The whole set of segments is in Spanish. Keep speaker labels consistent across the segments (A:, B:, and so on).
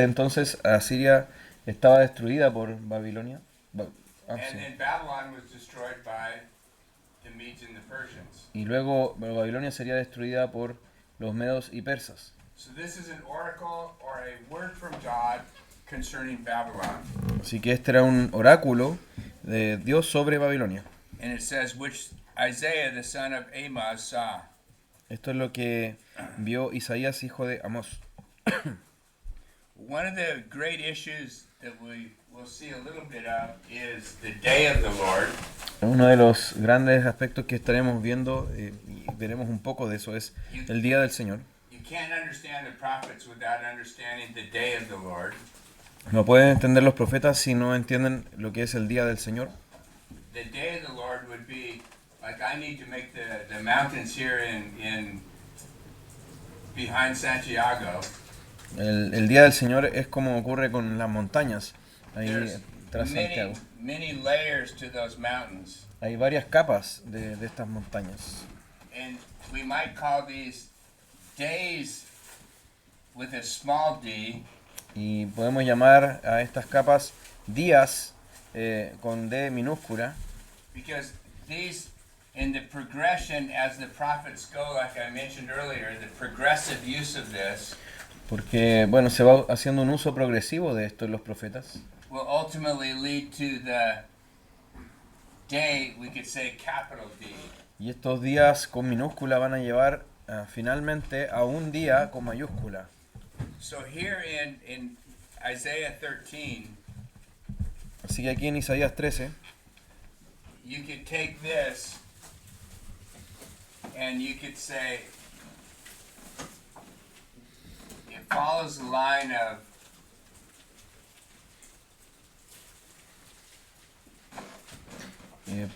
A: Entonces Asiria estaba destruida por Babilonia.
B: And
A: Sí.
B: then Babylon was destroyed by the Medes and the Persians.
A: Y luego Babilonia sería destruida por los medos y persas.
B: So this is an oracle or a word from God concerning Babylon.
A: Así que este era un oráculo de Dios sobre Babilonia.
B: And it says, which Isaiah the son of Amoz saw.
A: Esto es lo que vio Isaías, hijo de Amós.
B: One of the great issues that we will see a little bit of is the day of the Lord.
A: Uno de los grandes aspectos que estaremos viendo y veremos un poco de eso es el día del Señor.
B: You can't understand the prophets without understanding the day of the Lord.
A: No pueden entender los profetas si no entienden lo que es el día del Señor.
B: The day of the Lord would be like I need to make the mountains here in behind Santiago.
A: El día del Señor es como ocurre con las montañas ahí
B: There's
A: tras Santiago.
B: many layers to those mountains.
A: Hay varias capas de estas montañas.
B: And we might call these days with a small d.
A: Y podemos llamar a estas capas días con D minúscula.
B: Because these, in the progression as the prophets go, like I mentioned earlier, the progressive use of this
A: Porque, bueno, se va haciendo un uso progresivo de esto en los profetas.
B: will ultimately lead to the day, we could say capital D.
A: Y estos días con minúscula van a llevar finalmente a un día con mayúscula.
B: So here in Isaiah 13,
A: Así que aquí en Isaías 13,
B: you could take this and you could say, it follows the line of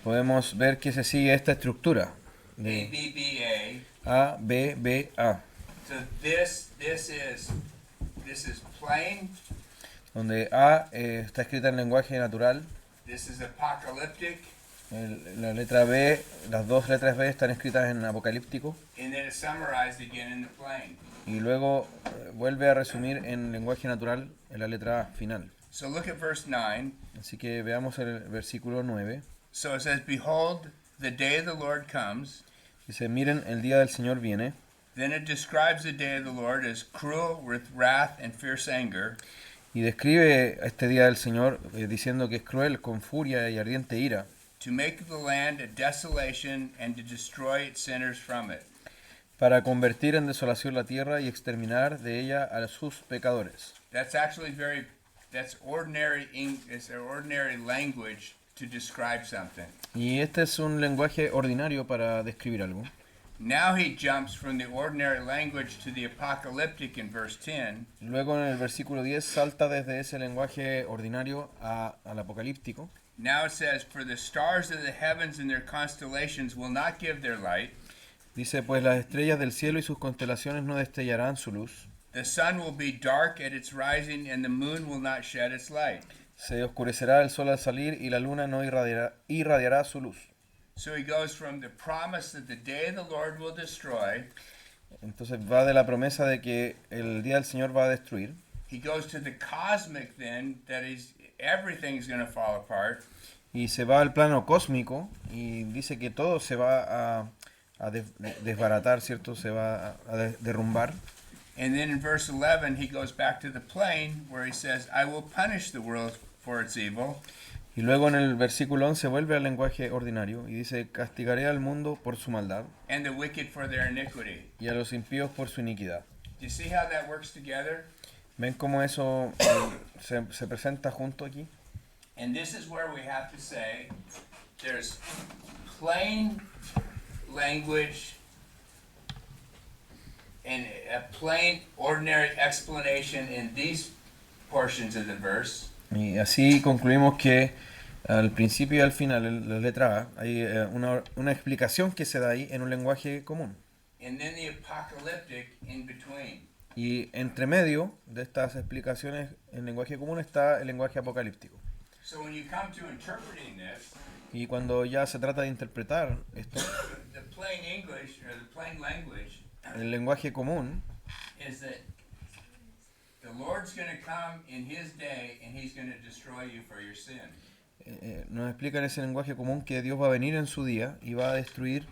A: podemos ver que se sigue esta estructura de
B: ABBA.
A: A, B, B, A,
B: So this is plain,
A: donde A está escrita en lenguaje natural,
B: this is apocalyptic,
A: la letra B, las dos letras B están escritas en apocalíptico,
B: and then it's summarized again in the plain.
A: y luego vuelve a resumir en lenguaje natural en la letra A final.
B: So look at verse 9.
A: Así que veamos el versículo 9.
B: So it says, behold, the day of the Lord comes.
A: Dice, miren, el día del Señor viene.
B: Then it describes the day of the Lord as cruel with wrath and fierce anger.
A: Y describe este día del Señor diciendo que es cruel, con furia y ardiente ira,
B: To make the land a desolation and to destroy its sinners from it.
A: para convertir en desolación la tierra y exterminar de ella a sus pecadores.
B: That's actually that's ordinary, it's an ordinary language to describe something.
A: Y este es un lenguaje ordinario para describir algo.
B: Now he jumps from the ordinary language to the apocalyptic in verse 10.
A: Luego en el versículo 10 salta desde ese lenguaje ordinario al apocalíptico.
B: Now it says, for the stars of the heavens and their constellations will not give their light.
A: Dice, pues las estrellas del cielo y sus constelaciones no destellarán su luz.
B: The sun will be dark at its rising and the moon will not shed its light.
A: Se oscurecerá el sol al salir y la luna no irradiará su luz.
B: So he goes from the promise that the day of the Lord will destroy.
A: Entonces va de la promesa de que el día del Señor va a destruir.
B: He goes to the cosmic then, that everything's going to fall apart.
A: Y se va al plano cósmico y dice que todo se va a desbaratar, ¿cierto? Se va a derrumbar.
B: And then in verse 11, he goes back to the plain where he says, I will punish the world for its evil.
A: Y luego en el versículo 11 vuelve al lenguaje ordinario y dice, castigaré al mundo por su maldad
B: And the wicked for their iniquity.
A: y a los impíos por su iniquidad.
B: Do you see how that works together?
A: ¿Ven cómo eso se presenta junto aquí?
B: And this is where we have to say there's plain language and a plain ordinary explanation in these portions of the verse.
A: Y así concluimos que al principio y al final, en la letra A, hay una explicación que se da ahí en un lenguaje común.
B: And then the apocalyptic in between.
A: Y entre medio de estas explicaciones en lenguaje común está el lenguaje apocalíptico.
B: So when you come to interpreting this,
A: Y cuando ya se trata de interpretar esto,
B: the plain English or the plain language
A: el lenguaje común
B: is that the Lord's going to come in His day and He's going to destroy you for your sin.
A: Nos explica en ese lenguaje común que Dios va a venir en su día y va a destruir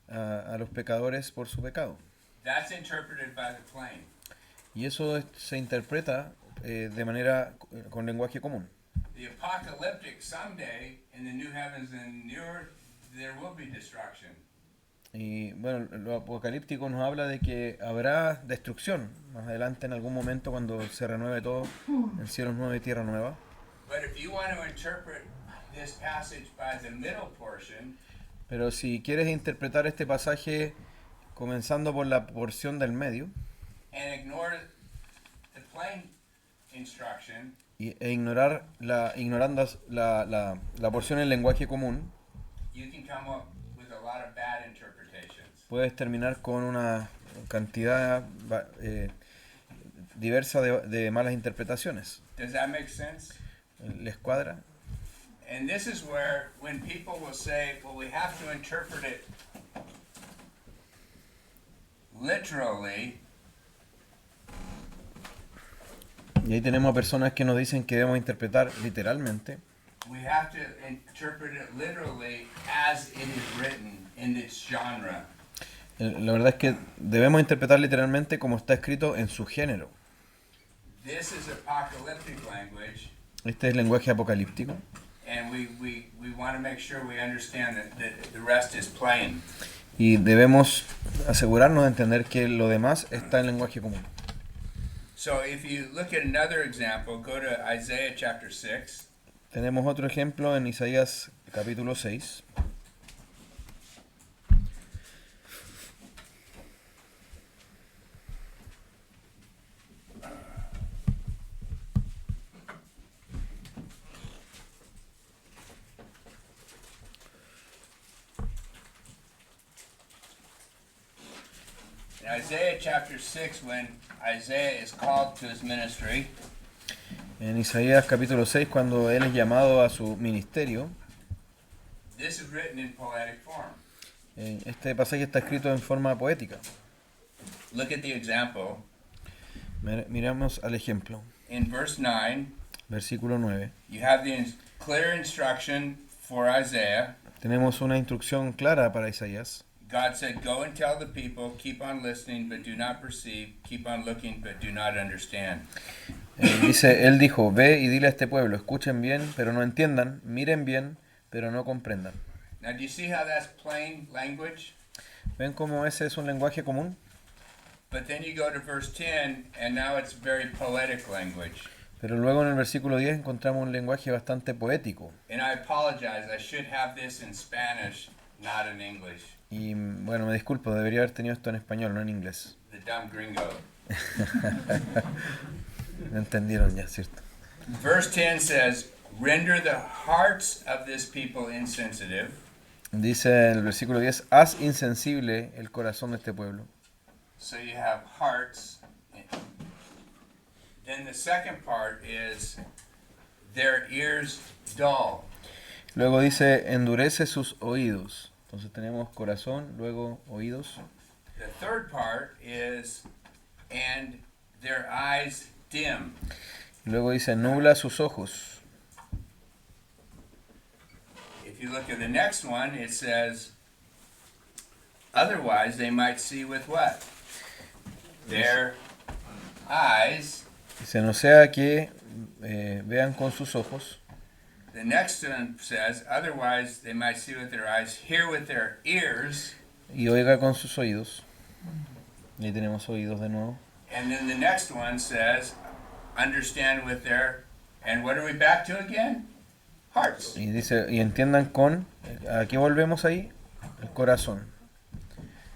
A: a los pecadores por su pecado.
B: That's interpreted by the plain.
A: Y eso se interpreta de manera con lenguaje común.
B: The apocalyptic someday in the new heavens and new earth there will be destruction.
A: Y bueno, lo apocalíptico nos habla de que habrá destrucción más adelante en algún momento cuando se renueve todo en cielos nuevos y tierra nueva.
B: But if you want to interpret this passage by the middle portion,
A: Pero si quieres interpretar este pasaje comenzando por la porción del medio
B: and ignore the plain instruction,
A: ignorando la porción en lenguaje común,
B: you can come up with a lot of bad interpretations.
A: puedes terminar con una cantidad diversa de malas interpretaciones.
B: Does that make sense?
A: ¿Les cuadra?
B: And this is where, when people will say, well, we have to interpret it literally,
A: Y ahí tenemos a personas que nos dicen que debemos interpretar literalmente.
B: we have to interpret it literally as it is written in its genre.
A: La verdad es que debemos interpretar literalmente como está escrito en su género.
B: This is apocalyptic language,
A: Este es el lenguaje apocalíptico.
B: and we want to make sure we understand that the rest is plain.
A: Y debemos asegurarnos de entender que lo demás está en lenguaje común.
B: So if you look at another example, go to Isaiah chapter 6.
A: Tenemos otro ejemplo en Isaías capítulo 6.
B: In Isaiah chapter 6, when Isaiah is called to his ministry,
A: En Isaías capítulo 6, cuando él es llamado a su ministerio,
B: this is written in poetic form.
A: este pasaje está escrito en forma poética.
B: Look at the example.
A: Miramos al ejemplo.
B: In verse 9,
A: Versículo 9.
B: you have the clear instruction for Isaiah.
A: Tenemos una instrucción clara para Isaías.
B: God said, go and tell the people, keep on listening, but do not perceive, keep on looking, but do not understand.
A: Él dijo, ve y dile a este pueblo, escuchen bien, pero no entiendan, miren bien, pero no comprendan.
B: Now, do you see how that's plain language?
A: ¿Ven cómo ese es un lenguaje común?
B: But then you go to verse 10, and now it's very poetic language.
A: Pero luego en el versículo 10 encontramos un lenguaje bastante poético.
B: And I apologize, I should have this in Spanish, not in English.
A: Y bueno, me disculpo, debería haber tenido esto en español, no en inglés.
B: The dumb gringo.
A: Lo entendieron ya, ¿cierto?
B: Verse 10 says, render the hearts of this people insensitive.
A: Dice en el versículo 10, haz insensible el corazón de este pueblo.
B: So you have hearts. Then the second part is their ears dull.
A: Luego dice, endurece sus oídos. Entonces tenemos corazón, luego oídos.
B: The third part is, and their eyes dim.
A: Luego dice, nubla sus ojos.
B: If you look at the next one, it says, otherwise they might see with what? Their eyes.
A: Dice, no sea que vean con sus ojos.
B: The next one says, otherwise they might see with their eyes, hear with their ears.
A: Y oiga con sus oídos. Y ahí tenemos oídos de nuevo.
B: And then the next one says, understand with their, and what are we back to again? Hearts.
A: Y dice, y entiendan con, ¿a qué volvemos ahí? El corazón.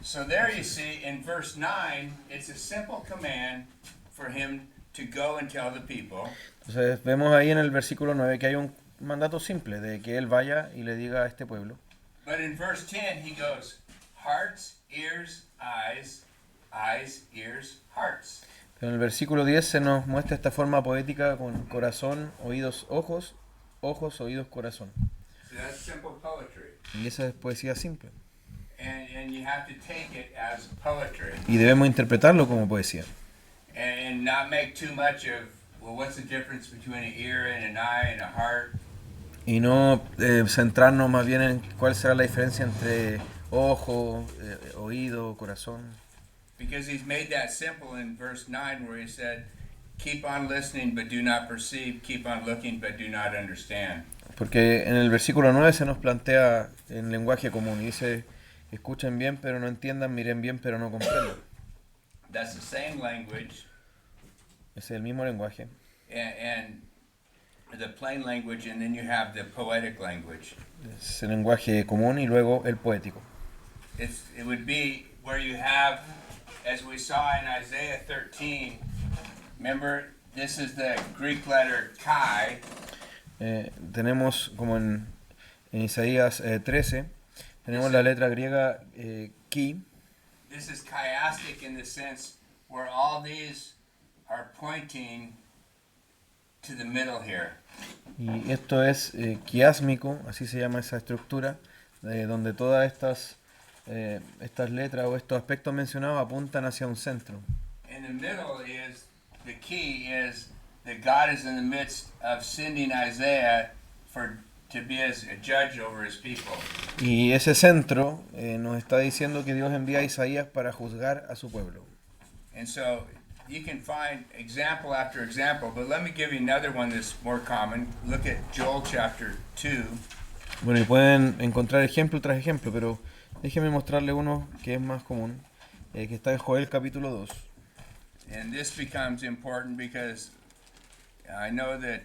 B: So there you see, in verse 9, it's a simple command for him to go and tell the people.
A: Entonces vemos ahí en el versículo 9 que hay un mandato simple de que él vaya y le diga a este pueblo.
B: But in verse 10, he goes, hearts, ears, eyes, eyes, ears, hearts.
A: Pero en el versículo 10 se nos muestra esta forma poética con corazón, oídos, ojos, ojos, oídos, corazón.
B: So that's simple poetry.
A: Y esa es poesía simple.
B: And you have to take it as poetry.
A: Y debemos interpretarlo como poesía.
B: and not make too much of, well, what's the difference between an ear and an eye and a heart?
A: Y no centrarnos más bien en cuál será la diferencia entre ojo, oído, corazón.
B: Because he's made that simple in verse 9 where he said, keep on listening but do not perceive, keep on looking but do not understand.
A: Porque en el versículo 9 se nos plantea en lenguaje común y dice, escuchen bien pero no entiendan, miren bien pero no comprendan.
B: That's the same language
A: Es el mismo lenguaje.
B: and the plain language, and then you have the poetic language.
A: Es el lenguaje común y luego el poético.
B: It would be where you have, as we saw in Isaiah 13, remember, this is the Greek letter chi.
A: Tenemos como en Isaías 13, tenemos la letra griega chi.
B: This is chiastic in the sense where all these are pointing to the middle here.
A: Y esto es quiásmico, así se llama esa estructura, donde todas estas letras o estos aspectos mencionados apuntan hacia un centro.
B: In the middle is, the key is that God is in the midst of sending Isaiah to be as a judge over his people.
A: Y ese centro nos está diciendo que Dios envía a Isaías para juzgar a su pueblo.
B: And so you can find example after example, but let me give you another one that's more common. Look at Joel chapter 2.
A: Bueno, y pueden encontrar ejemplo tras ejemplo, pero déjenme mostrarle uno que es más común, que está en Joel capítulo 2.
B: And this becomes important because I know that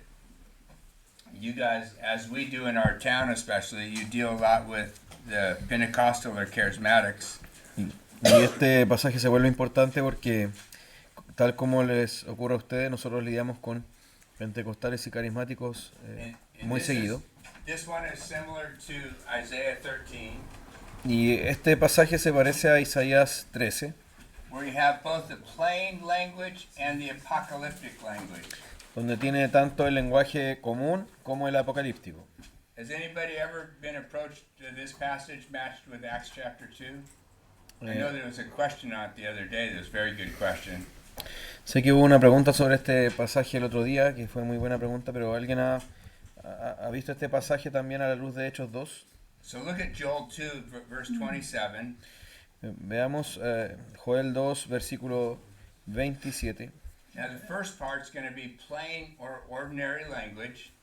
B: you guys, as we do in our town especially, you deal a lot with the Pentecostal or Charismatics.
A: Y este pasaje se vuelve importante porque, tal como les ocurre a ustedes, nosotros lidiamos con pentecostales y carismáticos muy seguido.
B: This one is similar to Isaiah 13.
A: Y este pasaje se parece a Isaías 13,
B: where you have both the plain language and the apocalyptic language.
A: donde tiene tanto el lenguaje común como el apocalíptico.
B: Has anybody ever been approached to this passage matched with Acts chapter 2? I know there was a question on it the other day. That was a very good question.
A: Sé que hubo una pregunta sobre este pasaje el otro día, que fue muy buena pregunta, pero ¿alguien ha visto este pasaje también a la luz de Hechos 2?
B: So look at Joel 2, verse 27.
A: Veamos Joel 2, versículo 27.
B: Now the first part's going to be plain or ordinary language.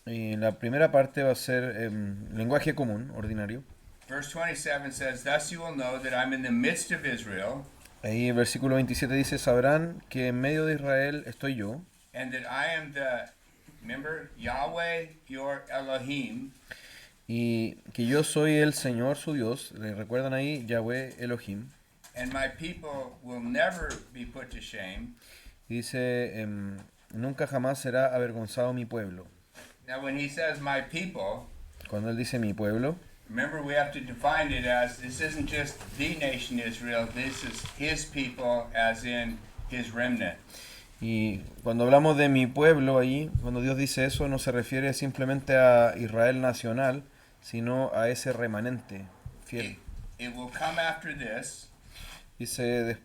A: Y la primera parte va a ser lenguaje común, ordinario.
B: Verse 27 says, "Thus you will know that I'm in the midst of Israel,
A: Ahí el versículo 27 dice, sabrán que en medio de Israel estoy yo,
B: and that I am remember, Yahweh your Elohim,
A: y que yo soy el Señor su Dios. ¿Le recuerdan ahí? Yahweh Elohim.
B: and my people will never be put to shame."
A: Y dice, nunca jamás será avergonzado mi pueblo.
B: Now when he says my people,
A: Cuando él dice mi pueblo,
B: remember we have to define it as, this isn't just the nation Israel, this is his people as in his remnant.
A: y cuando hablamos de mi pueblo ahí, cuando Dios dice eso, no se refiere simplemente a Israel nacional, sino a ese remanente fiel.
B: It will come after this,
A: Dice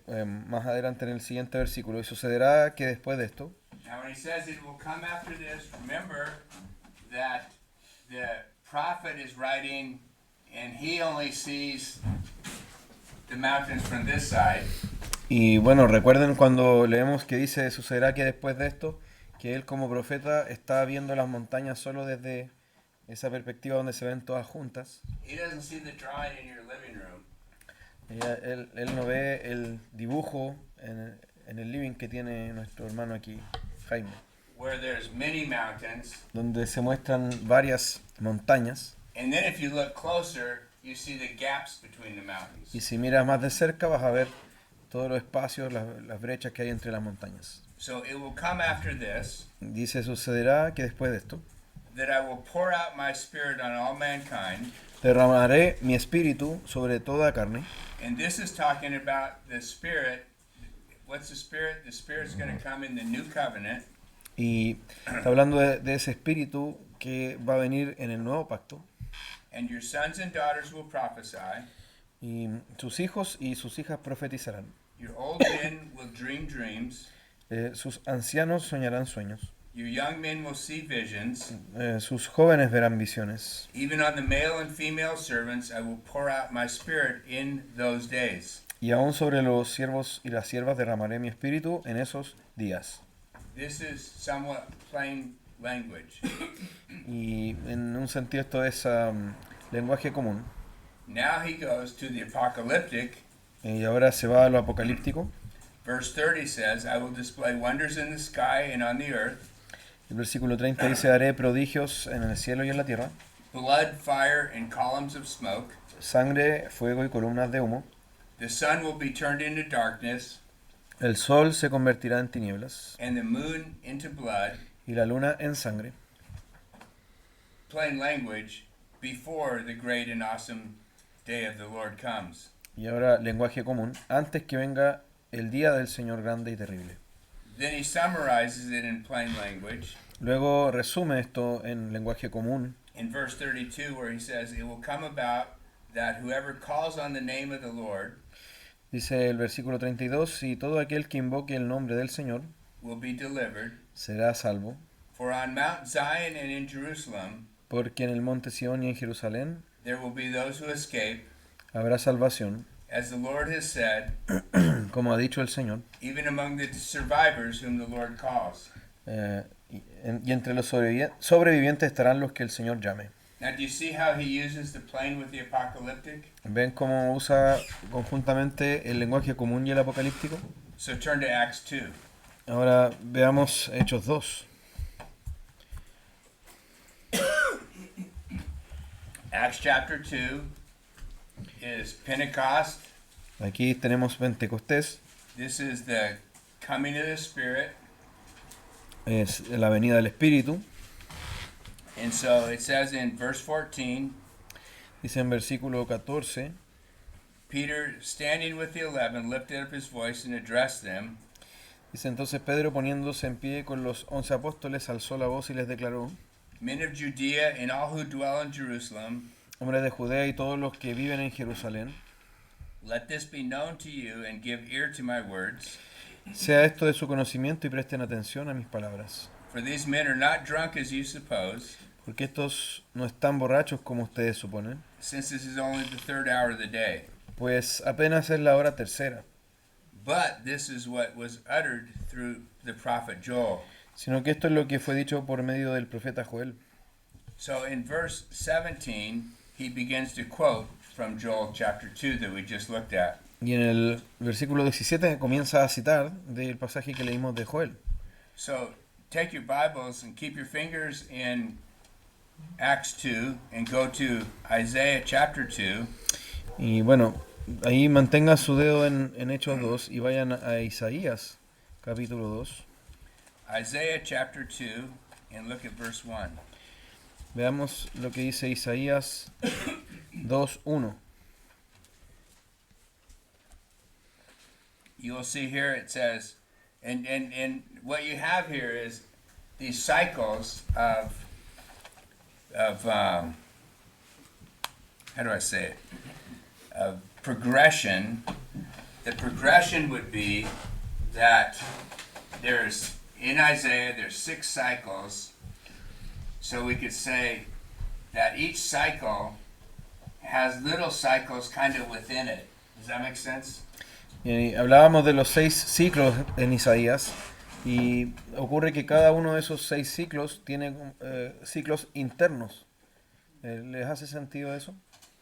A: más adelante en el siguiente versículo, y sucederá que después de esto,
B: now when he says it will come after this, remember that the prophet is writing and he only sees the mountains from this side.
A: y bueno, recuerden cuando leemos que dice, sucederá que después de esto, que él como profeta está viendo las montañas solo desde esa perspectiva donde se ven todas juntas.
B: He doesn't see the drawing in your living room.
A: Él no ve el dibujo en el living que tiene nuestro hermano aquí, Jaime,
B: Where there's many mountains,
A: donde se muestran varias montañas,
B: and then if you look closer, you see the gaps between the mountains.
A: y si miras más de cerca vas a ver todos los espacios, las brechas que hay entre las montañas.
B: So it will come after this,
A: Dice, sucederá que después de esto,
B: that I will pour out my spirit on all mankind.
A: derramaré mi espíritu sobre toda carne.
B: And this is talking about the Spirit. What's the Spirit? The Spirit's going to come in the new covenant.
A: Y está hablando de ese espíritu que va a venir en el nuevo pacto.
B: And your sons and daughters will prophesy.
A: Y sus hijos y sus hijas profetizarán.
B: Your old men will dream dreams.
A: Sus ancianos soñarán sueños.
B: Your young men will see visions.
A: Sus jóvenes verán visiones.
B: Even on the male and female servants I will pour out my spirit in those days.
A: Y aún sobre los siervos y las siervas derramaré mi espíritu en esos días.
B: This is somewhat plain language.
A: Y en un sentido esto es lenguaje común.
B: Now he goes to the apocalyptic.
A: Y ahora se va a lo apocalíptico.
B: Verse 30 says, I will display wonders in the sky and on the earth.
A: El versículo 30 dice, haré prodigios en el cielo y en la tierra.
B: Blood, fire, and columns of smoke.
A: Sangre, fuego y columnas de humo.
B: The sun will be turned into darkness.
A: El sol se convertirá en tinieblas.
B: And the moon into blood.
A: Y la luna en sangre.
B: Plain language, before the great and awesome day of the Lord comes.
A: Y ahora lenguaje común, antes que venga el día del Señor grande y terrible.
B: Then he summarizes it in plain language.
A: Luego resume esto en lenguaje común.
B: In verse 32 where he says, it will come about that whoever calls on the name of the Lord
A: Dice el versículo 32, y todo aquel que invoque el nombre del Señor
B: will be delivered.
A: será salvo,
B: For on Mount Zion and in Jerusalem
A: porque en el monte Sión y en Jerusalén
B: there will be those who escape,
A: habrá salvación,
B: as the Lord has said,
A: como ha dicho el Señor,
B: even among the survivors whom the Lord calls.
A: y entre los sobrevivientes estarán los que el Señor llame.
B: Now, do you see how he uses the plain with the apocalyptic?
A: ¿Ven cómo usa conjuntamente el lenguaje común y el apocalíptico?
B: So turn to Acts 2.
A: Ahora veamos Hechos 2.
B: Acts chapter 2 is Pentecost.
A: Aquí tenemos Pentecostés,
B: This is the coming of the Spirit.
A: es la venida del Espíritu.
B: And so it says in verse 14,
A: Dice en versículo 14,
B: Peter, standing with the 11, lifted up his voice and addressed them.
A: dice entonces Pedro poniéndose en pie con los 11 apóstoles alzó la voz y les declaró:
B: Men of Judea and all who dwell in Jerusalem,
A: hombres de Judea y todos los que viven en Jerusalén,
B: let this be known to you and give ear to my words.
A: sea esto de su conocimiento y presten atención a mis palabras.
B: For these men are not drunk as you suppose,
A: Porque estos no están borrachos como ustedes suponen,
B: since this is only the third hour of the day.
A: pues apenas es la hora tercera,
B: But this is what was uttered through the prophet Joel.
A: sino que esto es lo que fue dicho por medio del profeta Joel.
B: So in verse 17, he begins to quote from Joel chapter 2 that we just looked at.
A: Y en el versículo 17 comienza a citar del pasaje que leímos de Joel.
B: So take your Bibles and keep your fingers in Acts 2 and go to Isaiah chapter 2.
A: Y bueno, ahí mantenga su dedo en Hechos 2 y vayan a Isaías capítulo 2.
B: Isaiah chapter 2 and look at verse 1.
A: Veamos lo que dice Isaías 2:1.
B: You'll see here it says, and what you have here is these cycles of how do I say it? Of progression. The progression would be that in Isaiah there's 6 cycles. So we could say that each cycle has little cycles kind of within it. Does that make sense?
A: Y hablábamos de los 6 ciclos en Isaías y ocurre que cada uno de esos 6 ciclos tiene ciclos internos. ¿Les hace sentido eso?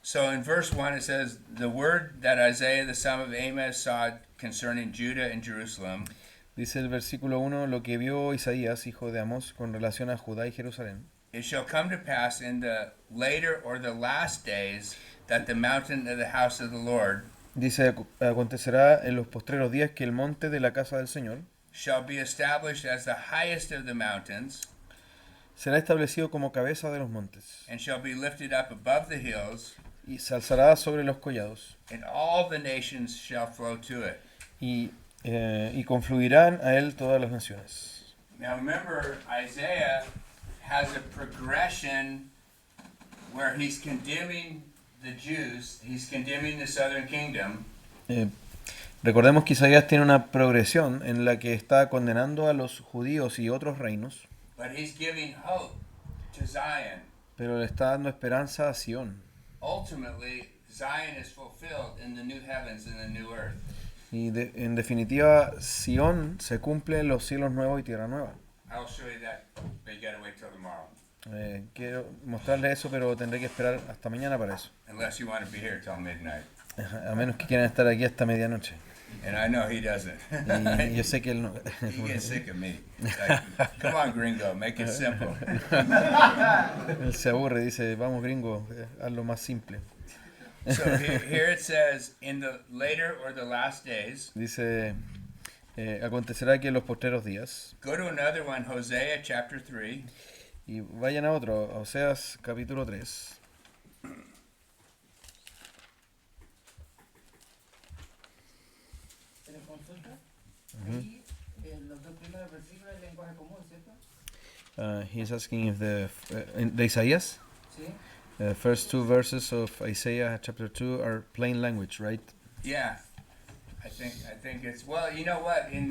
B: So in verse 1 it says, the word that Isaiah the son of Amos saw concerning Judah and Jerusalem.
A: Dice el versículo 1, lo que vio Isaías, hijo de Amós, con relación a Judá y Jerusalén.
B: It shall come to pass in the later or the last days that the mountain of the house of the Lord
A: Dice, acontecerá en los postreros días que el monte de la casa del Señor
B: shall be established as the highest of the mountains,
A: será establecido como cabeza de los montes
B: and shall be lifted up above the hills,
A: y se alzará sobre los collados
B: and all the nations shall flow to it.
A: y confluirán a él todas las naciones.
B: Now remember, Isaiah has a progression where he's condemning the Jews, he's condemning the southern kingdom.
A: Recordemos que Isaías tiene una progresión en la que está condenando a los judíos y otros reinos,
B: but he's giving hope to Zion.
A: pero le está dando esperanza a Sión.
B: Ultimately, Zion is fulfilled in the new heavens and the new earth.
A: Y en definitiva, Sión se cumple en los cielos nuevos y tierra nueva.
B: I'll show you that, but you gotta wait till tomorrow.
A: Quiero mostrarles eso, pero tendré que esperar hasta mañana para eso.
B: Unless you want to be here till midnight.
A: A menos que quieran estar aquí hasta medianoche.
B: And I know he doesn't.
A: Y yo sé que él no.
B: He gets sick of me. Like, come on, gringo, make it simple.
A: Él se aburre, dice, vamos gringo, hazlo más simple.
B: So here it says, in the later or the last days.
A: Dice, acontecerá que en los postreros días.
B: Go to another one, Hosea chapter 3.
A: Y vayan a otro, a Oseas capítulo 3.
C: Los dos primeros versículos del lenguaje común, ¿cierto?
A: He's asking if the Isaías,
B: Sí.
A: First two verses of Isaiah chapter 2 are plain language, right?
B: Yeah. I think it's, well, you know what?
C: Es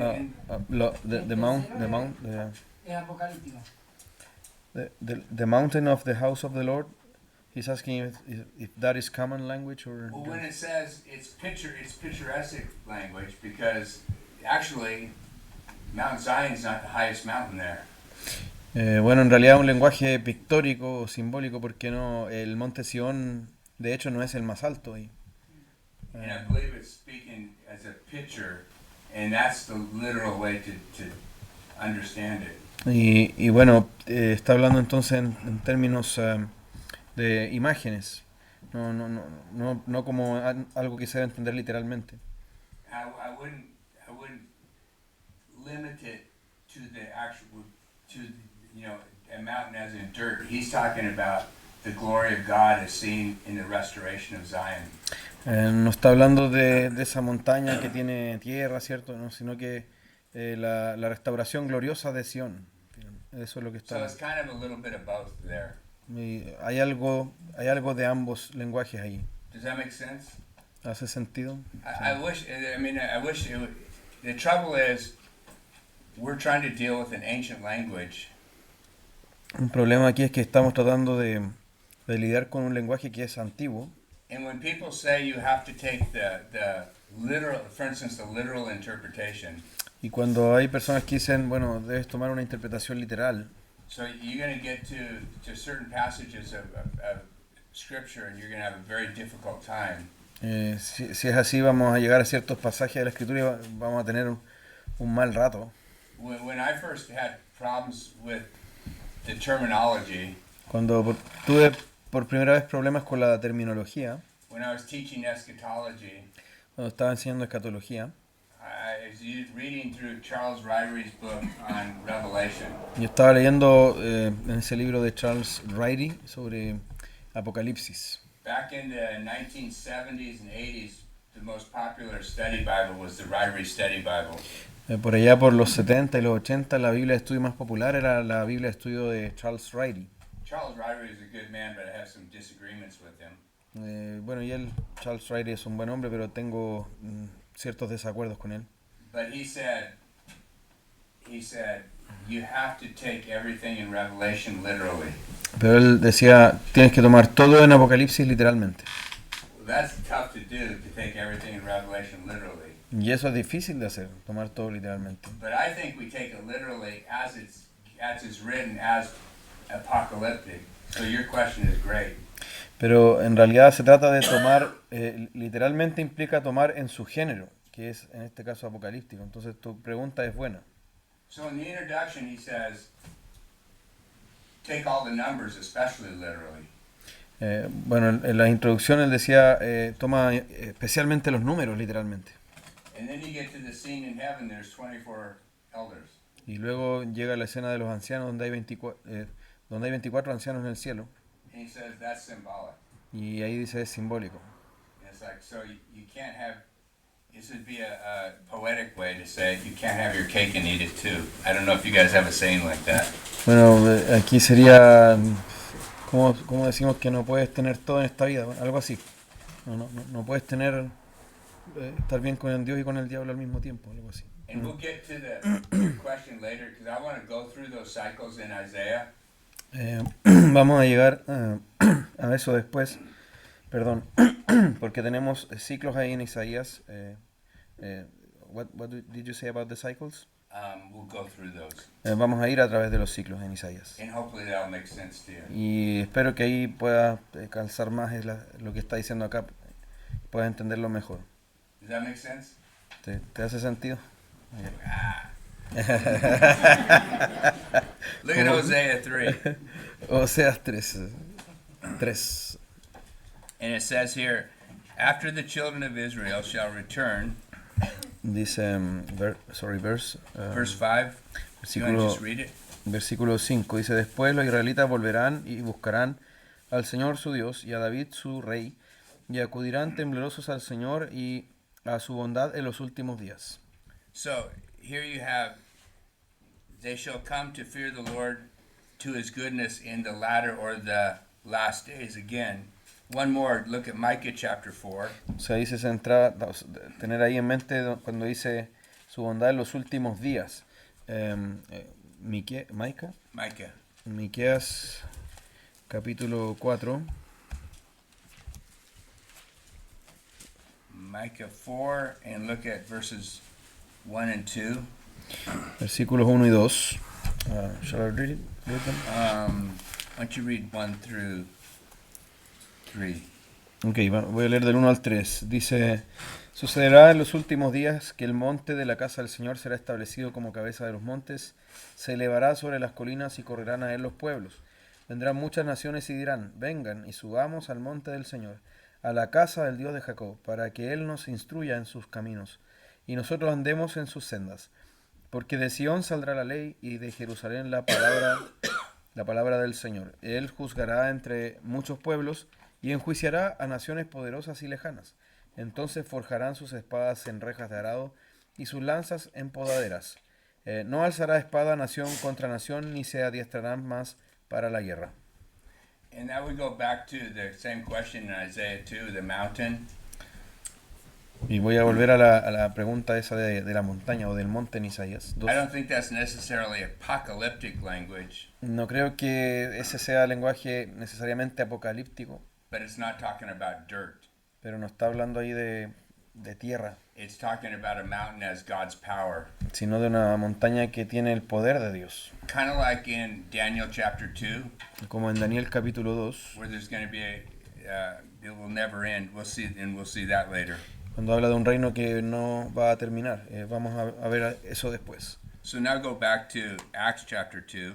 C: apocalíptico.
A: The mountain of the house of the Lord. He's asking if that is common language or.
B: Well, when it says it's picturesque language because actually Mount Zion's not the highest mountain there.
A: Bueno, en realidad es un lenguaje pictórico o simbólico porque no, el monte Sión de hecho no es el más alto ahí.
B: And I believe it's speaking as a picture, and that's the literal way to understand it.
A: Y bueno, está hablando entonces en términos de imágenes, no como algo que se debe entender literalmente.
B: I wouldn't limit it to the actual, a mountain as in dirt. He's talking about the glory of God as seen in the restoration of Zion.
A: No está hablando de esa montaña que tiene tierra, ¿cierto? No, sino que la restauración gloriosa de Sión. Eso es lo que está.
B: So it's kind of a little bit of both there.
A: Y hay algo de ambos lenguajes ahí.
B: Does that make sense?
A: ¿Hace sentido?
B: I wish it would, the trouble is we're trying to deal with an ancient language.
A: Un problema aquí es que estamos tratando de lidiar con un lenguaje que es antiguo.
B: And when people say you have to take the literal, for instance, the literal interpretation.
A: Y cuando hay personas que dicen, bueno, debes tomar una interpretación literal.
B: So you're going to get to certain passages of scripture and you're going to have a very difficult time.
A: Si es así, vamos a llegar a ciertos pasajes de la Escritura y vamos a tener un mal rato.
B: When I first had problems with the terminology,
A: Cuando tuve por primera vez problemas con la terminología,
B: when I was teaching eschatology,
A: cuando estaba enseñando escatología,
B: I was reading through Charles Ryrie's book on Revelation.
A: yo estaba leyendo en ese libro de Charles Ryrie sobre Apocalipsis.
B: Back in the 1970s and 80s, the most popular study Bible was the Ryrie Study Bible.
A: Por allá por los 70 y los 80, la Biblia de estudio más popular era la Biblia de estudio de Charles Ryrie.
B: Charles Ryrie is a good man, but I have some disagreements with him.
A: Bueno, y Charles Ryrie es un buen hombre, pero tengo ciertos desacuerdos con él.
B: But he said, you have to take everything in Revelation literally.
A: Pero él decía, tienes que tomar todo en Apocalipsis literalmente.
B: Well, that's tough to do, to take everything in Revelation literally.
A: Y eso es difícil de hacer, tomar todo literalmente.
B: But I think we take it literally as it's written, as apocalyptic. So your question is great.
A: Pero en realidad se trata de tomar, literalmente implica tomar en su género, que es en este caso apocalíptico. Entonces tu pregunta es buena.
B: So in the introduction he says, take all the numbers, especially literally.
A: Bueno, en la introducción él decía, toma especialmente los números literalmente.
B: And then you get to the scene in heaven, there's 24 elders.
A: Y luego llega la escena de los ancianos donde hay 24 ancianos en el cielo.
B: And he says that's symbolic.
A: Y ahí dice es simbólico.
B: And it's like, so you can't have, this would be a poetic way to say you can't have your cake and eat it too. I don't know if you guys have a saying like that.
A: Bueno, aquí sería, ¿cómo decimos que no puedes tener todo en esta vida? Bueno, algo así. No puedes tener estar bien con Dios y con el diablo al mismo tiempo, algo así.
B: And we'll get to the your question later because I want to go through those cycles in Isaiah.
A: Vamos a llegar a eso después, perdón, porque tenemos ciclos ahí en Isaías. What did you say about the cycles?
B: We'll go through those,
A: Vamos a ir a través de los ciclos en Isaías.
B: and hopefully that'll make sense to you.
A: Y espero que ahí pueda calzar más lo que está diciendo acá, puedas entenderlo mejor.
B: Does that make sense?
A: ¿Te hace sentido?
B: Look at Hosea 3.
A: Oseas 3.
B: And it says here, after the children of Israel shall return,
A: Dice, verse
B: verse 5. You want to
A: versículo,
B: just read it?
A: versículo 5. Dice, después los israelitas volverán y buscarán al Señor su Dios y a David su rey, y acudirán temblorosos al Señor y a su bondad en los últimos días.
B: So here you have, they shall come to fear the Lord to his goodness in the latter or the last days again. One more, look at Micah chapter 4.
A: O sea, dice tener ahí en mente cuando dice su bondad en los últimos días. Miqueas capítulo 4.
B: Micah 4, and look at verses 1 and 2.
A: Versículos 1 y 2. Shall I read them?
B: Why don't you read 1 through 3?
A: Ok, voy a leer del 1 al 3. Dice, sucederá en los últimos días que el monte de la casa del Señor será establecido como cabeza de los montes, se elevará sobre las colinas y correrán a él los pueblos. Vendrán muchas naciones y dirán, vengan y subamos al monte del Señor, a la casa del Dios de Jacob, para que Él nos instruya en sus caminos, y nosotros andemos en sus sendas. Porque de Sión saldrá la ley, y de Jerusalén la palabra del Señor. Él juzgará entre muchos pueblos, y enjuiciará a naciones poderosas y lejanas. Entonces forjarán sus espadas en rejas de arado, y sus lanzas en podaderas. No alzará espada nación contra nación, ni se adiestrarán más para la guerra.
B: And now we go back to the same question in Isaiah 2, the mountain.
A: Y voy a volver a la pregunta esa de la montaña o del monte en Isaías 2.
B: I don't think that's necessarily apocalyptic language,
A: No creo que ese sea lenguaje necesariamente apocalíptico,
B: but it's not talking about dirt.
A: pero no está hablando ahí de tierra,
B: It's talking about a mountain as God's power.
A: sino de una montaña que tiene el poder de Dios.
B: Kind of like in Daniel chapter 2,
A: Como en Daniel capítulo 2,
B: where there's going to be it will never end. We'll see that later.
A: cuando habla de un reino que no va a terminar. Vamos a ver eso después.
B: So now go back to Acts chapter 2.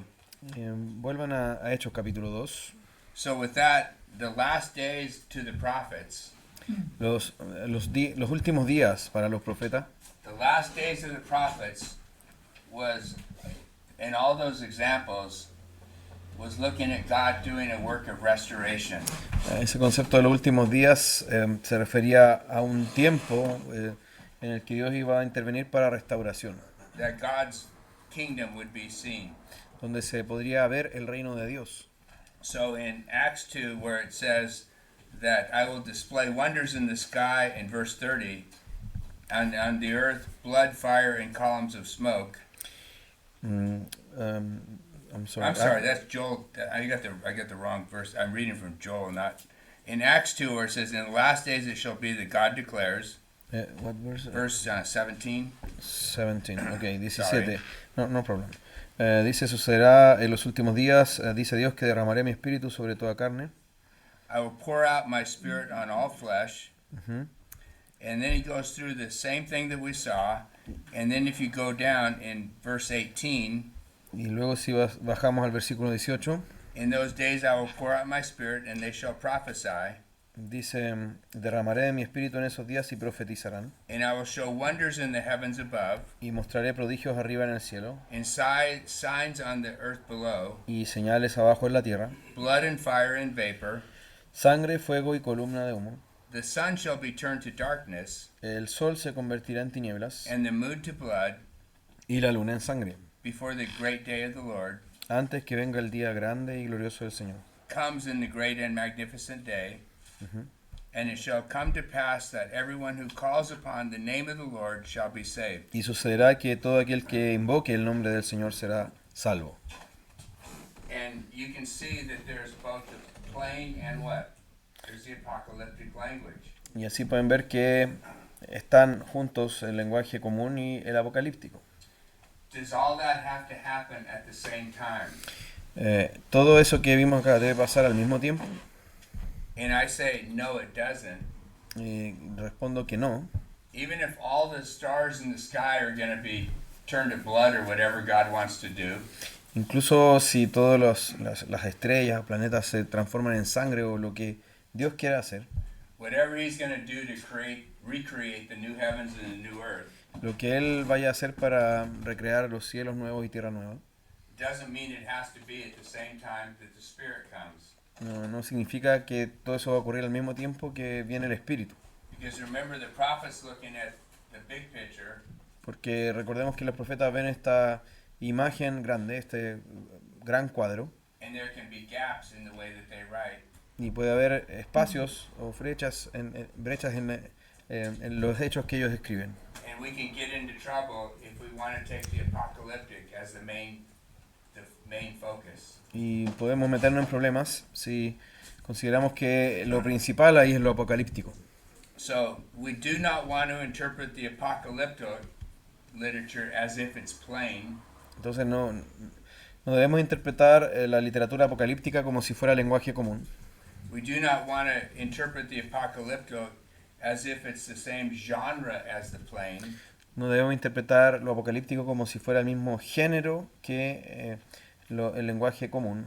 A: Vuelvan a Hechos capítulo 2.
B: So with that, the last days to the prophets,
A: Los últimos días para los profetas.
B: the last days of the prophets was, in all those examples, was looking at God doing a work of restoration.
A: Ese concepto de los últimos días se refería a un tiempo en el que Dios iba a intervenir para restauración,
B: That God's kingdom would be seen.
A: donde se podría ver el reino de Dios.
B: So in Acts 2, where it says that I will display wonders in the sky, in verse 30, and on the earth blood, fire, and columns of smoke.
A: I'm sorry.
B: I'm sorry, that's Joel. I got the wrong verse. I'm reading from Joel, not in Acts 2, where it says, "In the last days it shall be that God declares."
A: What verse?
B: Verse 17.
A: 17. Ok, 17.
B: Sorry.
A: No problem. Dice, sucederá en los últimos días, dice Dios, que derramaré mi espíritu sobre toda carne.
B: I will pour out my spirit on all flesh.
A: Ujú.
B: And then he goes through the same thing that we saw. And then if you go down in verse 18,
A: Y luego si bajamos al versículo 18,
B: in those days I will pour out my spirit and they shall prophesy.
A: dice, derramaré de mi espíritu en esos días y profetizarán.
B: And I will show wonders in the heavens above,
A: Y mostraré prodigios arriba en el cielo
B: and signs on the earth below,
A: y señales abajo en la tierra,
B: blood and fire and vapor.
A: sangre, fuego y columna de humo.
B: The sun shall be turned to darkness,
A: El sol se convertirá en tinieblas
B: and the moon to blood,
A: y la luna en sangre,
B: before the great day of the Lord
A: antes que venga el día grande y glorioso del Señor.
B: comes in the great and magnificent day. And it shall come to pass that everyone who calls upon the name of the Lord shall be saved.
A: Y sucederá que todo aquel que invoque el nombre del Señor será salvo.
B: And you can see that there's both the plain and what? There's the apocalyptic language.
A: Y así pueden ver que están juntos el lenguaje común y el apocalíptico.
B: Does all that have to happen at the same time?
A: Todo eso que vimos acá debe pasar al mismo tiempo.
B: And I say, no, it doesn't.
A: Y respondo que no.
B: Even if all the stars in the sky are going to be turned to blood or whatever God wants to do,
A: Incluso si todas las estrellas, planetas se transforman en sangre o lo que Dios quiera hacer,
B: whatever He's going to do to recreate the new heavens and the new earth,
A: lo que Él vaya a hacer para recrear los cielos nuevos y tierra nueva,
B: doesn't mean it has to be at the same time that the Spirit comes.
A: no significa que todo eso va a ocurrir al mismo tiempo que viene el Espíritu.
B: Because remember, the prophet's looking at the big picture,
A: Porque recordemos que los profetas ven esta imagen grande, este gran cuadro,
B: and there can be gaps in the way that they write.
A: y puede haber espacios o brechas en los hechos que ellos escriben.
B: And we can get into trouble if we want to take the apocalyptic as the main focus.
A: Y podemos meternos en problemas si consideramos que lo principal ahí es lo apocalíptico.
B: So we do not want to interpret the apocalyptic literature as if it's plain.
A: Entonces no debemos interpretar la literatura apocalíptica como si fuera lenguaje común.
B: We do not want to interpret the apocalyptic as if it's the same genre as the plain.
A: No debemos interpretar lo apocalíptico como si fuera el mismo género que el lenguaje común.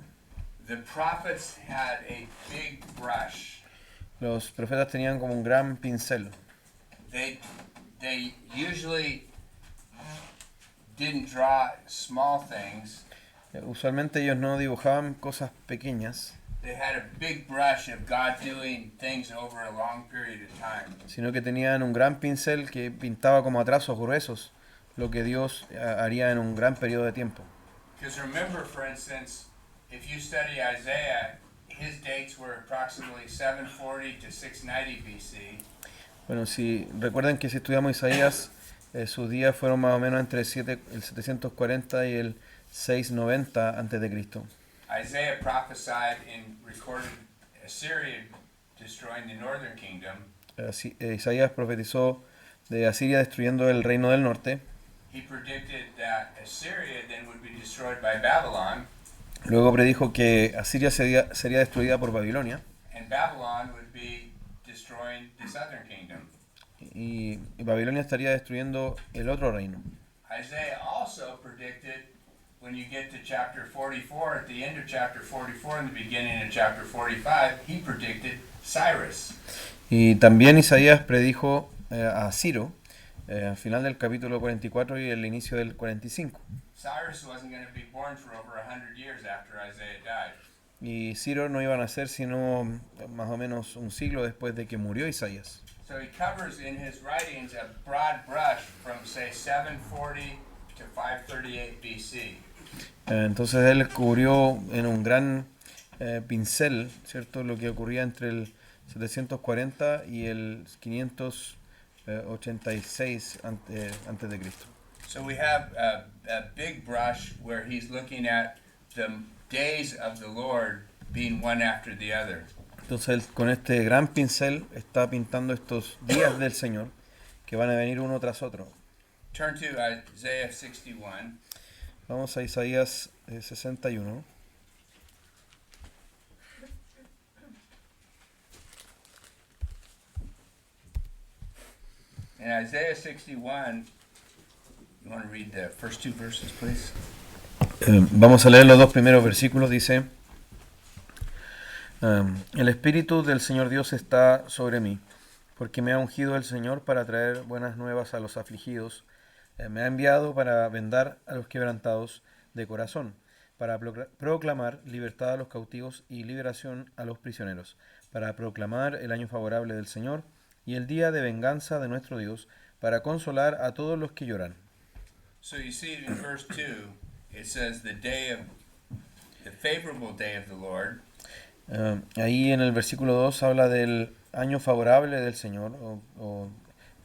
B: The prophets had a big brush.
A: Los profetas tenían como un gran pincel.
B: They usually didn't draw small things.
A: Usualmente ellos no dibujaban cosas pequeñas,
B: They had a big brush of God doing things over a long period of time.
A: sino que tenían un gran pincel que pintaba como a trazos gruesos lo que Dios haría en un gran periodo de tiempo.
B: Because remember, for instance, if you study Isaiah, his dates were approximately 740 to 690 BC.
A: Bueno, si recuerden que si estudiamos Isaías, sus días fueron más o menos entre el 740 y el 690 a.C.
B: Isaiah prophesied and recorded Assyria destroying the northern kingdom.
A: Isaías profetizó de Asiria destruyendo el reino del norte.
B: He predicted that Assyria then would be destroyed by Babylon.
A: Luego predijo que Asiria sería destruida por Babilonia.
B: And Babylon would be destroying the southern kingdom.
A: Y Babilonia estaría destruyendo el otro reino.
B: Isaiah also predicted when you get to chapter 44, at the end of chapter 44 and the beginning of chapter 45, he predicted Cyrus.
A: Y también Isaías predijo a Ciro al final del capítulo 44 y el inicio del 45.
B: Cyrus wasn't going to be born for over 100 years after Isaiah died.
A: Y Ciro no iba a nacer sino más o menos un siglo después de que murió Isaías.
B: So he covers in his writings a broad brush from, say, 740 to 538 BC.
A: Entonces él cubrió en un gran pincel, ¿cierto?, lo que ocurría entre el 740 y el 586 antes de Cristo.
B: So we have a big brush where he's looking at the days of the Lord being one after the other.
A: Entonces él con este gran pincel está pintando estos días del Señor que van a venir uno tras otro.
B: Turn to Isaiah 61.
A: Vamos a Isaías 61.
B: In Isaiah 61, you want to read the first two verses, please?
A: Vamos a leer los dos primeros versículos. Dice: el Espíritu del Señor Dios está sobre mí, porque me ha ungido el Señor para traer buenas nuevas a los afligidos. Me ha enviado para vendar a los quebrantados de corazón, para proclamar libertad a los cautivos y liberación a los prisioneros, para proclamar el año favorable del Señor y el día de venganza de nuestro Dios, para consolar a todos los que lloran.
B: So you see in verse 2, it says the favorable day of the Lord.
A: Ahí en el versículo 2 habla del año favorable del Señor, o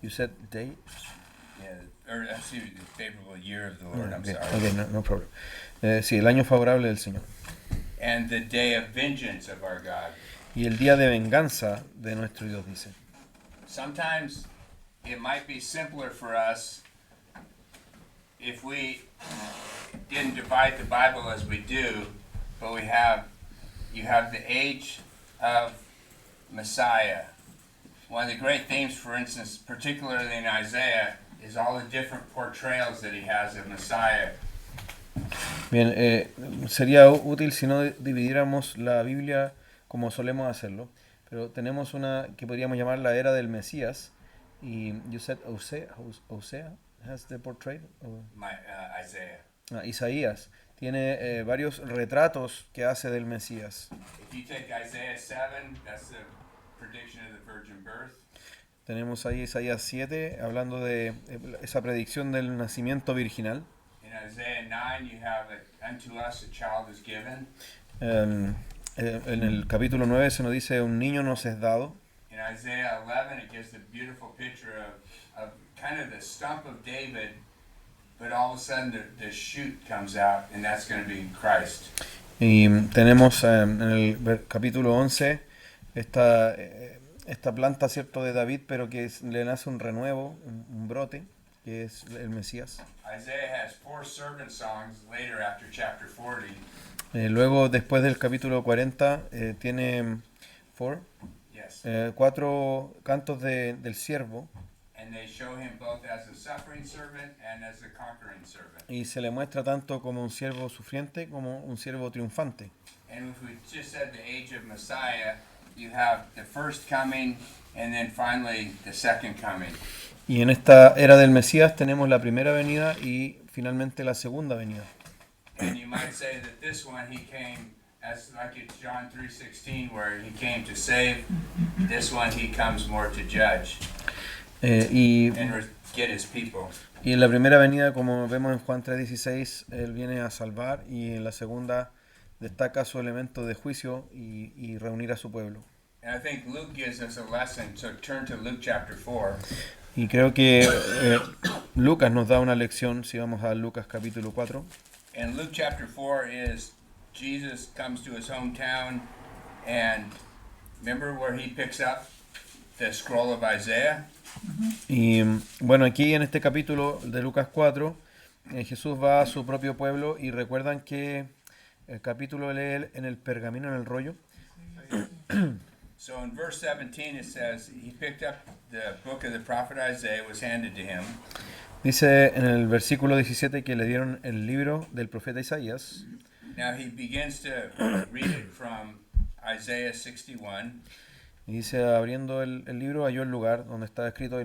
A: you said day?
B: Yeah, or actually, the favorable year of the Lord. I'm
A: Okay,
B: sorry.
A: okay, no problem. Sí, el año favorable del Señor.
B: And the day of vengeance of our God.
A: Y el día de venganza de nuestro Dios, dice.
B: Sometimes it might be simpler for us if we didn't divide the Bible as we do, but you have the age of Messiah. One of the great themes, for instance, particularly in Isaiah, is all the different portrayals that he has of Messiah.
A: Bien, sería útil si no dividiéramos la Biblia como solemos hacerlo, pero tenemos una que podríamos llamar la era del Mesías, y you said Hosea has the portrait?
B: Isaiah.
A: Isaías tiene varios retratos que hace del Mesías.
B: If you take Isaiah 7, that's the prediction of the virgin birth.
A: Tenemos ahí Isaías 7 hablando de esa predicción del nacimiento virginal.
B: In Isaiah 9, you have unto us a child is given.
A: En el capítulo 9 se nos dice un niño nos es dado.
B: In Isaiah 11, it gives a beautiful picture of kind of the stump of David, but all of a sudden the shoot comes out, and that's going to be Christ.
A: Y tenemos en el capítulo 11 esta planta, cierto, de David, pero que le nace un renuevo, un brote, que es el Mesías.
B: Isaiah has 4 servant songs later after chapter 40.
A: Luego, después del capítulo 40, tiene
B: Yes.
A: 4 cantos del siervo.
B: And they show him both as a suffering servant and as a conquering servant.
A: Y se le muestra tanto como un siervo sufriente como un siervo triunfante.
B: And if we just said the age of Messiah, you have the first coming and then finally the second coming.
A: Y en esta era del Mesías tenemos la primera venida y finalmente la segunda venida.
B: And you might say that this one he came as like it's John 3:16 where he came to save. This one he comes more to judge
A: Y
B: get his people.
A: en la primera venida, como vemos en Juan 3:16, Él viene a salvar, y en la segunda destaca su elemento de juicio y reunir a su pueblo.
B: And I think Luke gives us a lesson, so turn to Luke chapter 4.
A: Y creo que Lucas nos da una lección, si vamos a Lucas capítulo 4.
B: And Luke chapter 4 is Jesus comes to his hometown, and remember where he picks up the scroll of Isaiah?
A: Y bueno, aquí en este capítulo de Lucas 4, Jesús va a su propio pueblo, y recuerdan que el capítulo lee en el pergamino, en el rollo.
B: So in verse 17 it says, he picked up the book of the prophet Isaiah, was handed to him.
A: Dice en el versículo 17 que le dieron el libro del profeta Isaías.
B: Now he begins to read it from Isaiah 61.
A: Y dice, abriendo el libro, halló el lugar donde estaba escrito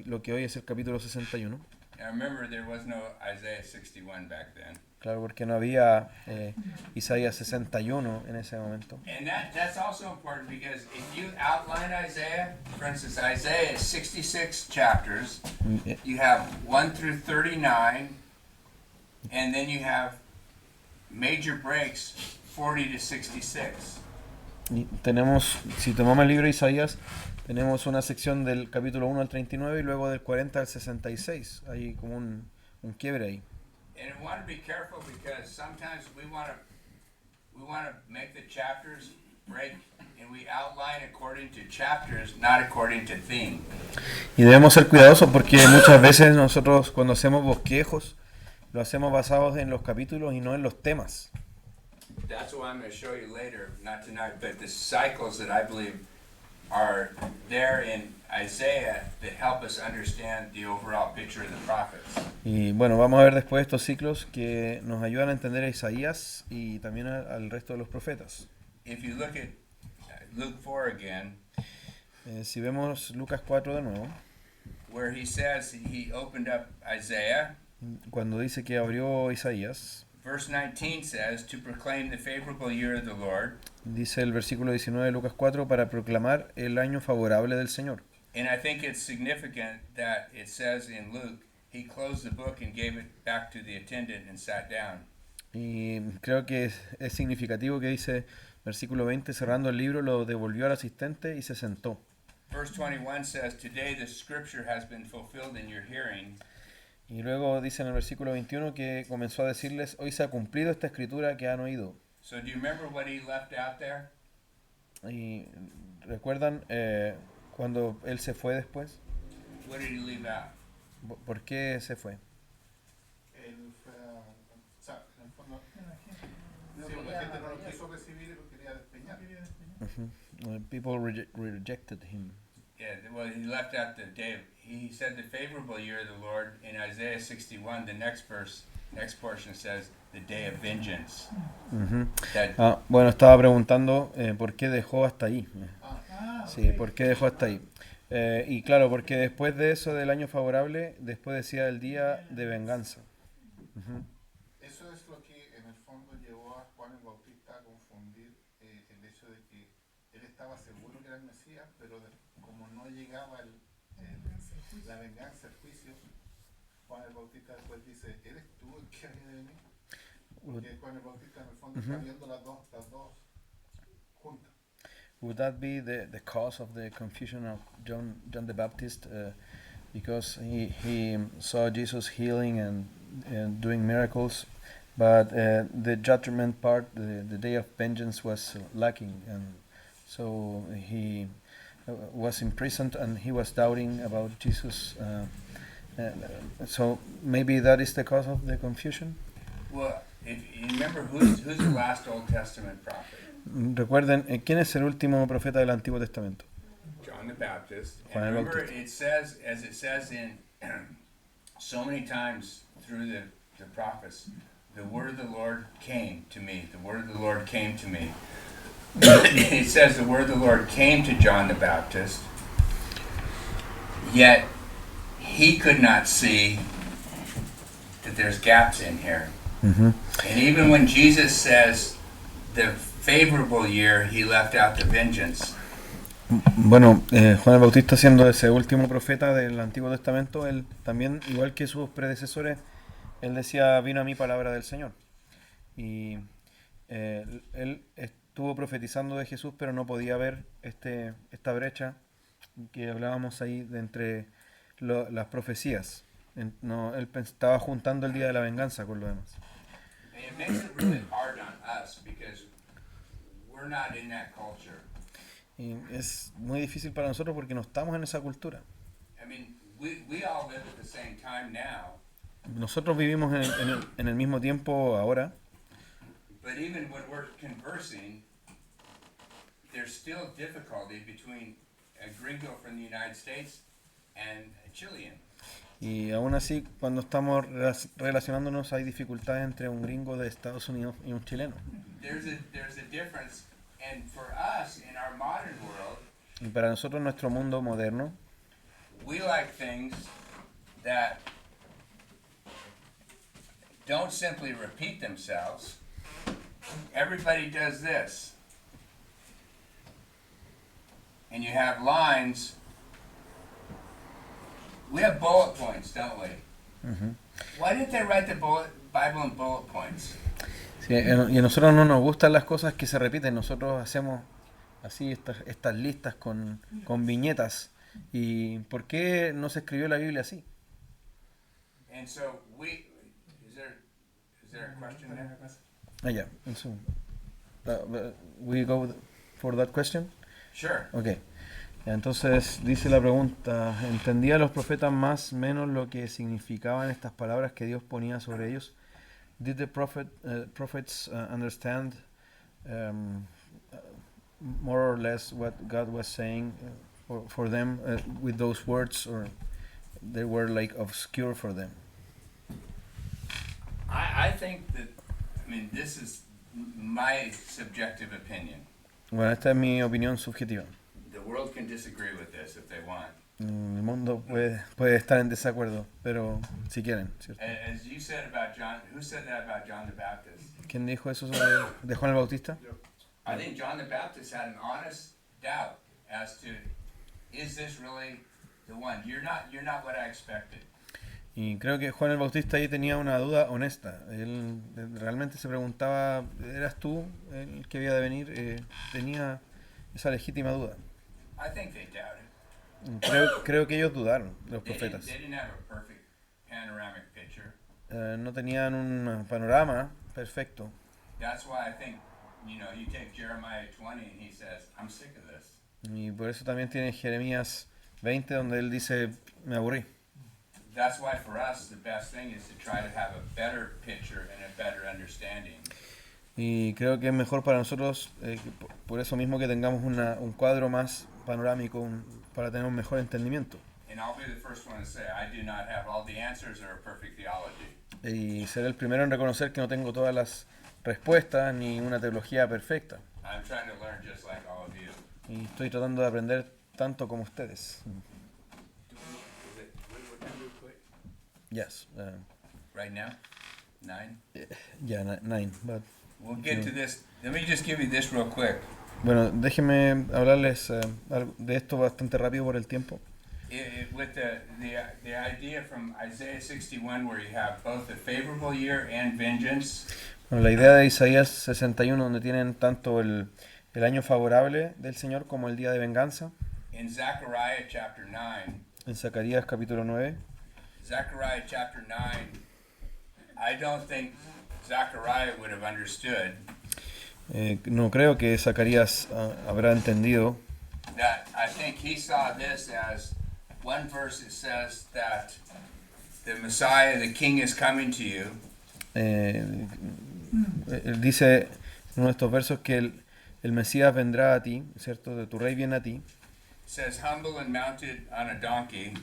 A: lo que hoy es el capítulo 61.
B: Now remember, there was no Isaiah 61 back then.
A: Claro, porque no había Isaías 61 en ese momento.
B: And that's also important because if you outline Isaiah, for instance, Isaiah is 66 chapters. You have 1 through 39, and then you have major breaks 40 to 66.
A: Y tenemos, si tomamos el libro de Isaías, tenemos una sección del capítulo 1 al 39 y luego del 40 al 66. Hay como un quiebre ahí.
B: And I want to be careful because sometimes we want to make the chapters break, and we outline according to chapters, not according to theme.
A: Y debemos ser cuidadosos porque muchas veces nosotros, cuando hacemos bosquejos, lo hacemos basados en los capítulos y no en los temas.
B: That's what I'm going to show you later, not tonight, but the cycles that I believe are there in Isaiah that help us understand the overall picture of the prophets.
A: Y bueno, vamos a ver después estos ciclos que nos ayudan a entender a Isaías y también al resto de los profetas.
B: If you look at Luke 4 again,
A: Si vemos Lucas 4 de nuevo,
B: where he says he opened up Isaiah,
A: cuando dice que abrió Isaías,
B: verse 19 says, to proclaim the favorable year of the Lord.
A: dice el versículo 19 de Lucas 4, para proclamar el año favorable del Señor.
B: And I think it's significant that it says in Luke, he closed the book and gave it back to the attendant and sat down.
A: Y creo que es significativo que dice, Versículo 20, cerrando el libro, lo devolvió al asistente y se sentó.
B: Verse 21 says, "Today the scripture has been fulfilled in your hearing."
A: Y luego dice en el versículo 21 que comenzó a decirles, hoy se ha cumplido esta escritura que han oído.
B: So do you remember what he left out there?
A: Y recuerdan cuando él se fue después,
B: What did he leave out?
A: ¿por qué se fue?
D: Él fue o sea, en el fondo, sí, la gente no lo quiso recibir y lo quería despeñar.
A: People rejected him.
B: Yeah, well, he left out the day. He said the favorable year of the Lord in Isaiah 61. The next verse, next portion says the day of vengeance.
A: Bueno, estaba preguntando por qué dejó hasta ahí. Sí, ¿por qué dejó hasta ahí? Y claro, porque después de eso del año favorable, después decía el día de venganza.
D: Eso es lo que en el fondo llevó a Juan el Bautista a confundir el hecho de que él estaba seguro que era el Mesías, pero como no llegaba la venganza, el juicio, Juan el Bautista después dice, ¿eres tú el que había de venir? Porque Juan el Bautista en el fondo está viendo las dos juntas.
A: Would that be the cause of the confusion of John the Baptist? Because he saw Jesus healing and doing miracles, but the judgment part, the day of vengeance was lacking, and so he was imprisoned and he was doubting about Jesus. So maybe that is the cause of the confusion.
B: Well, if you remember, who's the last Old Testament prophet?
A: Recuerden, ¿quién es el último profeta del Antiguo Testamento?
B: John the Baptist.
A: Juan el
B: And remember,
A: Bautista.
B: it says, as it says in so many times through the prophets, the word of the Lord came to me. The word of the Lord came to me. It says the word of the Lord came to John the Baptist, yet he could not see that there's gaps in here. And even when Jesus says the favorable year, he left out the vengeance.
A: Bueno, Juan el Bautista, siendo ese último profeta del Antiguo Testamento, él también, igual que sus predecesores, él decía, vino a mí palabra del Señor. Y él estuvo profetizando de Jesús, pero no podía ver esta brecha que hablábamos ahí de entre las profecías. Él estaba juntando el día de la venganza con lo demás.
B: And it makes it really hard on us because we're not in that culture.
A: Y es muy difícil para nosotros porque no estamos en esa cultura.
B: I mean, we all live at the same time now,
A: Nosotros vivimos en el mismo tiempo ahora,
B: but even when we're conversing, there's still difficulty between a gringo from the United States and a Chilean.
A: y aún así cuando estamos relacionándonos hay dificultades entre un gringo de Estados Unidos y un chileno.
B: There's a difference, and for us in our modern world,
A: Y para nosotros, nuestro mundo moderno,
B: we like things that don't simply repeat themselves. Everybody does this. And you have lines. We have bullet points, don't we? Why did they write the Bible in bullet points?
A: sí, y a nosotros no nos gustan las cosas que se repiten. Nosotros hacemos así estas listas con viñetas. ¿Y por qué no se escribió la Biblia así?
B: And so is there a question there?
A: Yeah, un segundo. We go for that question?
B: Sure.
A: Okay. Entonces dice la pregunta, ¿entendía los profetas más o menos lo que significaban estas palabras que Dios ponía sobre ellos? Did the prophets understand more or less what God was saying for them with those words, or they were like obscure for them?
B: I think that, I mean, this is my subjective opinion.
A: Bueno, esta es mi opinión subjetiva.
B: The world can disagree with this if they want.
A: El mundo puede estar en desacuerdo, pero si quieren, ¿cierto?
B: As you said about John, who said that about John the Baptist?
A: ¿Quién dijo eso de Juan el Bautista?
B: I think John the Baptist had an honest doubt as to, is this really the one? You're not what I expected.
A: Y creo que Juan el Bautista ahí tenía una duda honesta. Él realmente se preguntaba, ¿eras tú el que había de venir? Tenía esa legítima duda.
B: I think they doubted.
A: Creo que ellos dudaron, los
B: They
A: profetas.
B: didn't have a perfect panoramic picture.
A: No tenían un panorama perfecto.
B: That's why I think, you take Jeremiah 20 and he says, I'm sick of this.
A: Y por eso también tiene Jeremías 20 donde él dice, me aburrí.
B: That's why for us the best thing is to try to have a better picture and a better understanding.
A: Y creo que es mejor para nosotros, por eso mismo que tengamos un cuadro más panorámico, para tener un mejor entendimiento.
B: And I'll be the first one to say I do not have all the answers or a perfect theology.
A: Y ser el primero en reconocer que no tengo todas las respuestas ni una teología perfecta.
B: I'm trying to learn just like all of you.
A: Y estoy tratando de aprender tanto como ustedes.
B: What time do we quit?
A: Yes.
B: Right now? 9?
A: Yeah, 9. But,
B: We'll get to this. Let me just give you this real quick.
A: bueno, déjenme hablarles de esto bastante rápido por el tiempo.
B: With the idea from Isaiah 61 where you have both a favorable year and vengeance.
A: Bueno, la idea de Isaías 61 donde tienen tanto el año favorable del Señor como el día de venganza.
B: In Zechariah chapter 9.
A: En Zacarías capítulo 9.
B: Zechariah chapter 9. I don't think Zechariah would have understood.
A: No creo que Zacarías habrá entendido.
B: That I think he saw this as one verse it says that the Messiah, the King, is coming to you.
A: Él dice en uno de estos versos que el Mesías vendrá a ti, ¿cierto? De tu rey viene a ti.
B: It says humble and mounted on a donkey.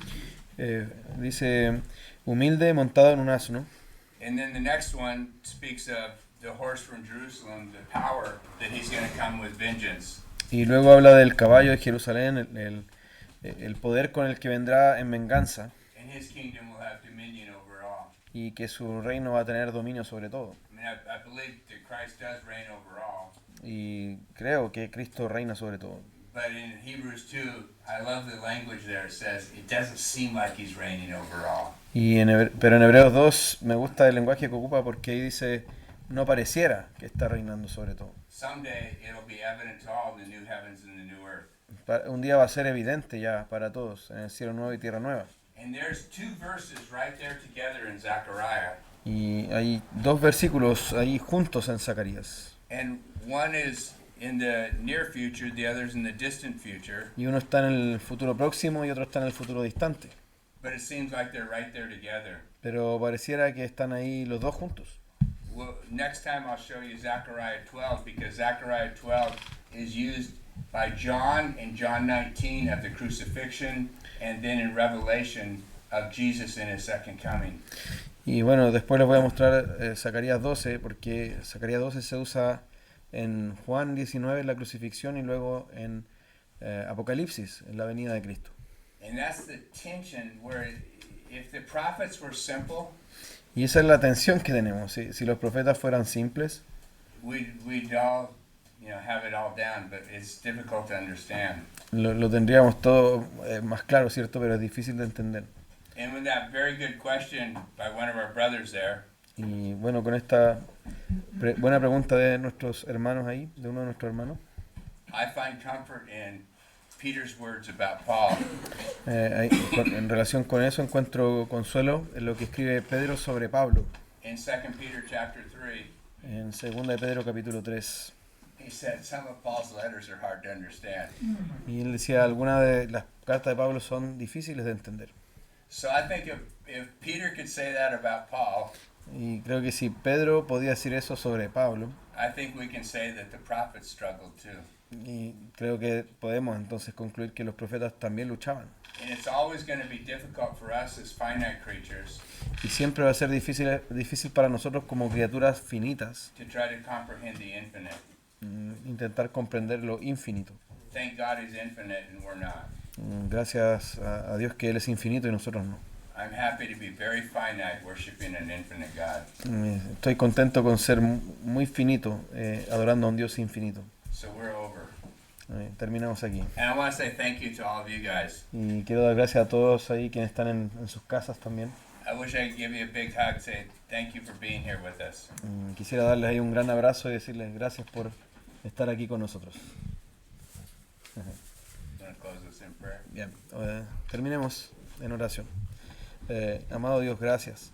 A: Dice humilde montado en un asno.
B: And then the next one speaks of the horse from Jerusalem, the power that he's going to come with vengeance.
A: Y luego habla del caballo de Jerusalén, el poder con el que vendrá en venganza.
B: And his kingdom will have dominion over all.
A: Y que su reino va a tener dominio sobre todo.
B: I mean, I believe that Christ does reign over all.
A: Y creo que Cristo reina sobre todo.
B: But in Hebrews 2, I love the language there. It says, it doesn't seem like he's reigning over all.
A: Pero en Hebreos 2 me gusta el lenguaje que ocupa porque ahí dice, no pareciera que está reinando sobre todo.
B: Someday it'll be evident to all the new heavens and the new earth.
A: Un día va a ser evidente ya para todos en el cielo nuevo y tierra nueva.
B: And there's two verses right there together in Zechariah.
A: Y hay dos versículos ahí juntos en Zacarías.
B: And one is in the near future, the other is in the distant future.
A: Y uno está en el futuro próximo y otro está en el futuro distante.
B: But it seems like they're right there together.
A: Pero pareciera que están ahí los dos juntos.
B: Well, next time I'll show you Zechariah 12 because Zechariah 12 is used by John in John 19 of the crucifixion and then in Revelation of Jesus in his second coming.
A: Y bueno, después les voy a mostrar Zacarías 12 porque Zacarías 12 se usa en Juan 19 en la crucifixión y luego en Apocalipsis en la venida de Cristo.
B: And that's the tension where if the prophets were simple,
A: y esa es la tensión que tenemos. Si los profetas fueran simples,
B: we'd all, have it all down, but it's difficult to understand.
A: Lo tendríamos todo más claro, ¿cierto? Pero es difícil de entender.
B: And with that very good question by one of our brothers there,
A: Y bueno, con esta buena pregunta de nuestros hermanos ahí, de uno de nuestros hermanos,
B: I find comfort in Peter's words about Paul.
A: En relación con eso encuentro consuelo en lo que escribe Pedro sobre Pablo.
B: In 2 Peter chapter 3,
A: En 2 de Pedro capítulo 3.
B: he said some of Paul's letters are hard to understand.
A: Y él decía, algunas de las cartas de Pablo son difíciles de entender.
B: So I think if Peter could say that about Paul,
A: Y creo que si Pedro podía decir eso sobre Pablo,
B: I think we can say that the prophets struggled too.
A: y creo que podemos entonces concluir que los profetas también luchaban.
B: And it's always going to be difficult for us as finite creatures
A: Y siempre va a ser difícil para nosotros como criaturas finitas
B: to try to comprehend the infinite.
A: Intentar comprender lo infinito.
B: Thank God he's infinite and we're not.
A: Gracias a Dios que Él es infinito y nosotros no.
B: I'm happy to be very finite worshiping an infinite God.
A: Estoy contento con ser muy finito, adorando a un Dios infinito.
B: So we're over.
A: Terminamos aquí.
B: And I want to say thank you to all of you guys.
A: Y quiero dar gracias a todos ahí quienes están en sus casas también.
B: I wish I could give you a big hug, say thank you for being here with us.
A: Quisiera darles ahí un gran abrazo y decirles gracias por estar aquí con nosotros.
B: I'm gonna close this in prayer.
A: Bien, terminemos en oración. Amado Dios, gracias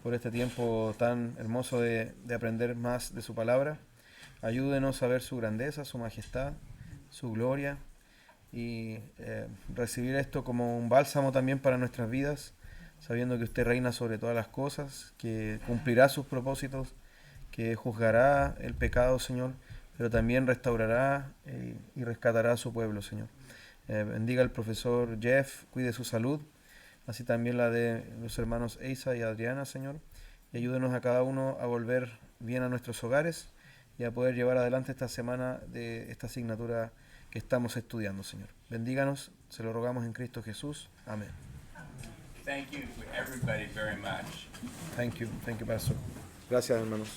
A: por este tiempo tan hermoso de aprender más de su palabra. Ayúdenos a ver su grandeza, su majestad, su gloria y recibir esto como un bálsamo también para nuestras vidas, sabiendo que usted reina sobre todas las cosas, que cumplirá sus propósitos, que juzgará el pecado, Señor, pero también restaurará y rescatará a su pueblo, Señor. Bendiga al profesor Jeff, cuide su salud, así también la de los hermanos Eisa y Adriana, Señor, y ayúdenos a cada uno a volver bien a nuestros hogares y a poder llevar adelante esta semana de esta asignatura que estamos estudiando, Señor. Bendíganos, se lo rogamos en Cristo Jesús. Amén.
B: Thank you, everybody, very much.
A: Thank you, Pastor. Gracias, hermanos.